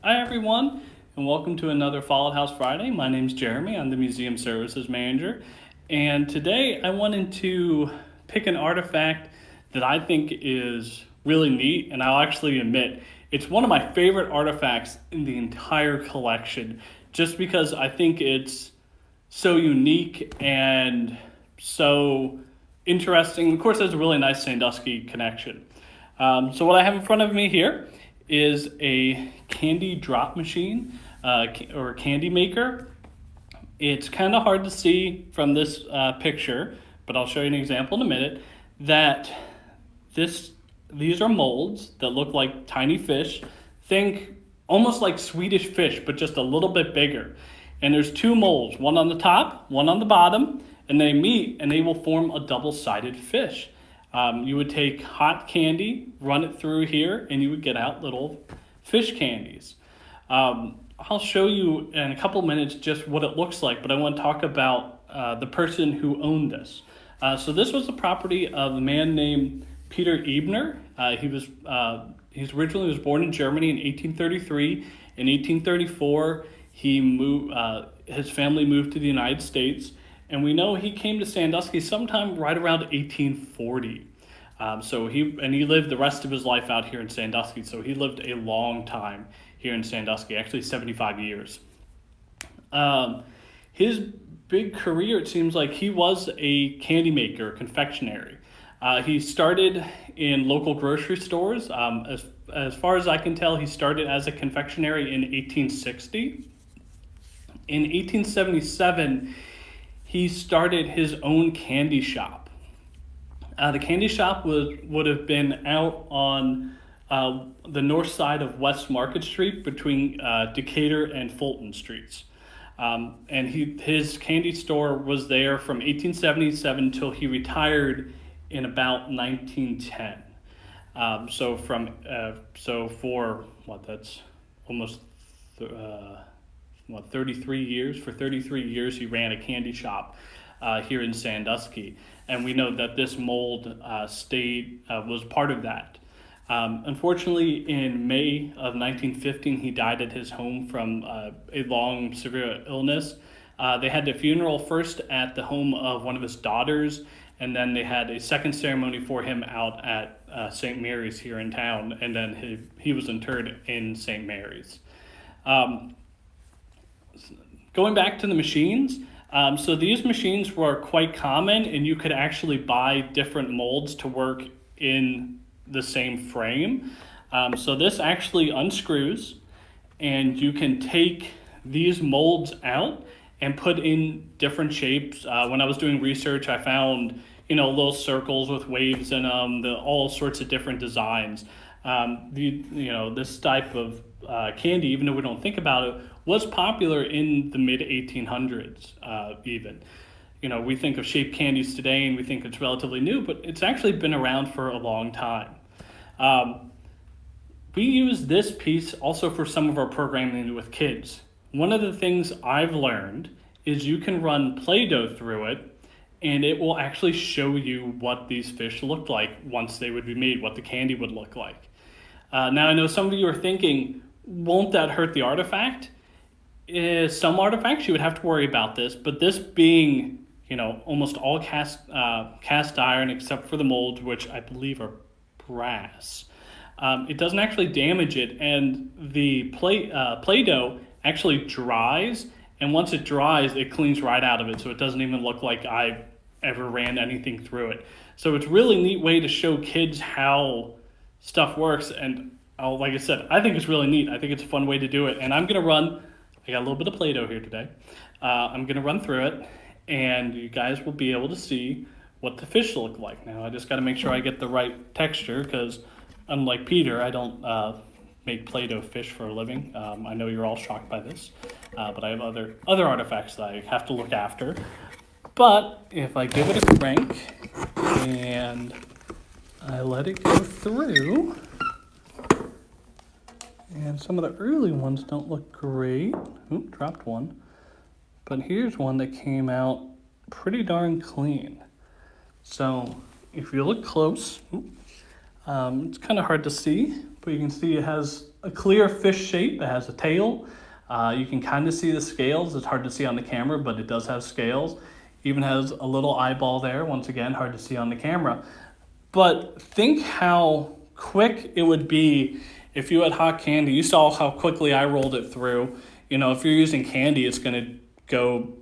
Hi everyone, and welcome to another Follett House Friday. My name's Jeremy, I'm the Museum Services Manager, and today I wanted to pick an artifact that I think is really neat, and I'll actually admit it's one of my favorite artifacts in the entire collection, just because I think it's so unique and so interesting. Of course, there's a really nice Sandusky connection. So what I have in front of me here is a candy drop machine or candy maker. It's kind of hard to see from this picture, but I'll show you an example in a minute, that these are molds that look like tiny fish. Think almost like Swedish fish, but just a little bit bigger. And there's two molds, one on the top, one on the bottom, and they meet and they will form a double-sided fish. You would take hot candy, run it through here, and you would get out little fish candies. I'll show you in a couple minutes just what it looks like, but I want to talk about the person who owned this. So this was the property of a man named Peter Ebner. He originally was born in Germany in 1833. In 1834, his family moved to the United States. And we know he came to Sandusky sometime right around 1840. He lived the rest of his life out here in Sandusky. So he lived a long time here in Sandusky, actually 75 years. His big career, it seems like he was a candy maker, confectionery. He started in local grocery stores. As far as I can tell, he started as a confectionery in 1860. In 1877, he started his own candy shop. The candy shop would have been out on the north side of West Market Street between Decatur and Fulton Streets. And his candy store was there from 1877 till he retired in about 1910. For 33 years. For 33 years, he ran a candy shop here in Sandusky. And we know that this mold was part of that. Unfortunately, in May of 1915, he died at his home from a long, severe illness. They had the funeral first at the home of one of his daughters, and then they had a second ceremony for him out at St. Mary's here in town, and then he was interred in St. Mary's. Going back to the machines, so these machines were quite common, and you could actually buy different molds to work in the same frame. So this actually unscrews, and you can take these molds out and put in different shapes. When I was doing research, I found little circles with waves in them, all sorts of different designs. This type of candy, even though we don't think about it, was popular in the mid-1800s even. We think of shaped candies today and we think it's relatively new, but it's actually been around for a long time. We use this piece also for some of our programming with kids. One of the things I've learned is you can run PlayDoh through it, and it will actually show you what these fish look like once they would be made, what the candy would look like. Now, I know some of you are thinking, won't that hurt the artifact? Some artifacts you would have to worry about this, but this being, almost all cast iron except for the molds, which I believe are brass, it doesn't actually damage it, and the Play-Doh actually dries, and once it dries, it cleans right out of it, so it doesn't even look like I ever ran anything through it. So it's a really neat way to show kids how stuff works, and like I said, I think it's really neat. I think it's a fun way to do it, and I got a little bit of Play-Doh here today. I'm going to run through it, and you guys will be able to see what the fish look like. Now, I just got to make sure I get the right texture, because unlike Peter, I don't make Play-Doh fish for a living. I know you're all shocked by this, but I have other artifacts that I have to look after. But if I give it a crank and I let it go through, and some of the early ones don't look great. Oop, dropped one. But here's one that came out pretty darn clean. So if you look close, it's kind of hard to see, but you can see it has a clear fish shape. It has a tail. You can kind of see the scales. It's hard to see on the camera, but it does have scales. Even has a little eyeball there. Once again, hard to see on the camera. But think how quick it would be if you had hot candy. You saw how quickly I rolled it through. You know, if you're using candy, it's going to go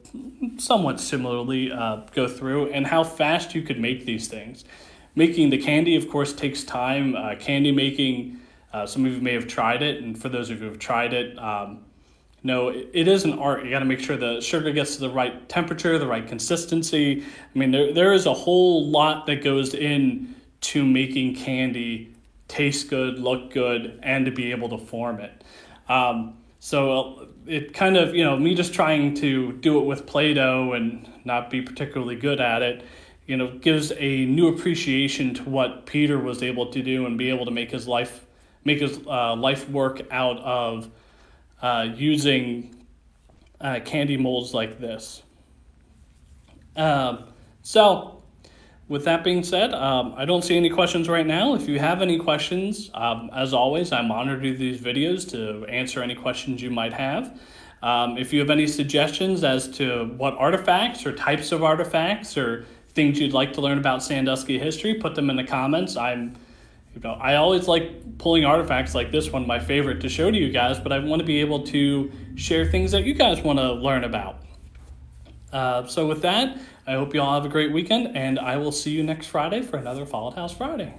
somewhat similarly go through, and how fast you could make these things. Making the candy, of course, takes time. Candy making, some of you may have tried it, and for those of you who have tried it, no, it is an art. You got to make sure the sugar gets to the right temperature, the right consistency. I mean, there is a whole lot that goes in to making candy taste good, look good, and to be able to form it. So it kind of, me just trying to do it with Play-Doh and not be particularly good at it, gives a new appreciation to what Peter was able to do and be able to make his life work out of using candy molds like this. So with that being said, I don't see any questions right now. If you have any questions, as always, I monitor these videos to answer any questions you might have. If you have any suggestions as to what artifacts or types of artifacts or things you'd like to learn about Sandusky history, put them in the comments. I always like pulling artifacts like this one, my favorite, to show to you guys, but I want to be able to share things that you guys want to learn about. So with that, I hope you all have a great weekend, and I will see you next Friday for another Follett House Friday.